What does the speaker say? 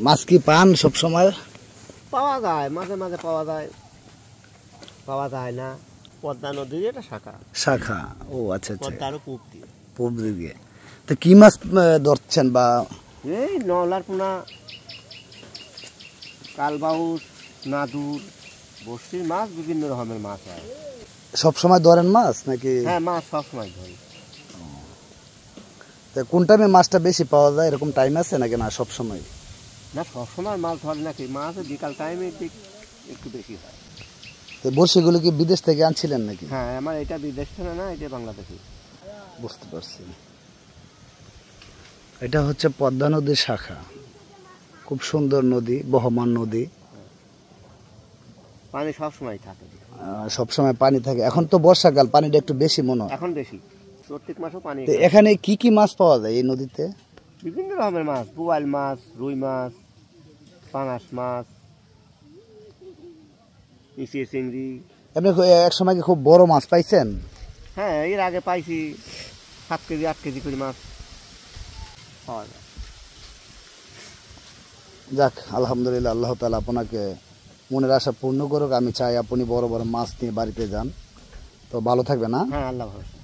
মাছ কি পান সব সময়? পাওয়া যায়, মাঝে মাঝে পাওয়া যায়, পাওয়া যায় না। পদ্মা নদীর এটা শাখা। শাখা, ও আচ্ছা আচ্ছা, পদ্মারও পূব দিয়ে। পূব দিকে। তো কি মাছ ধরছেন? বা এই নলার পোনা, কালবাউস, নাদুর, বস্তির মাছ, বিভিন্ন রকমের মাছ হয়। সব সময় ধরেন মাছ নাকি? হ্যাঁ, মাছ সবসময় ধরি। তো কোন টাইমে মাছটা বেশি পাওয়া যায়, এরকম টাইম আছে নাকি না সব সময়? না, সবসময় মাছ ধরে নাকি, মাছ বিকাল টাইমে একটু বেশি হয়। তো বড়শিগুলো কি বিদেশ থেকে আনছিলেন নাকি? হ্যাঁ, আমার এটা বিদেশ থেকে না, এটা বাংলাদেশি। বুঝতে পারছি। এটা হচ্ছে পদ্মা নদীর শাখা, খুব সুন্দর নদী, বহমান নদী, পানি সবসময় থাকে, সবসময় পানি থাকে। এখন তো বর্ষাকাল, পানিটা একটু বেশি মনে হয়। এখন বেশি, প্রত্যেক মাসেও পানি। এখানে কি কি মাছ পাওয়া যায় এই নদীতে? বিভিন্ন রকমের মাছ, বোয়াল মাছ, রুই মাছ, পাঙাশ মাছ, ইচে চিংড়ি। আপনি এক সময় কি খুব বড় মাছ পাইছেন? হ্যাঁ, এর আগে পাইছি 7 কেজি 8 কেজি করে মাছ পাওয়া যায়। যাক, আলহামদুলিল্লাহ, আল্লাহ তাআলা আপনাকে মনের আশা পূর্ণ করুক। আমি চাই আপনি বড় বড় মাছ নিয়ে বাড়িতে যান। তো ভালো থাকবেন না? হ্যাঁ, আল্লাহ ভালো।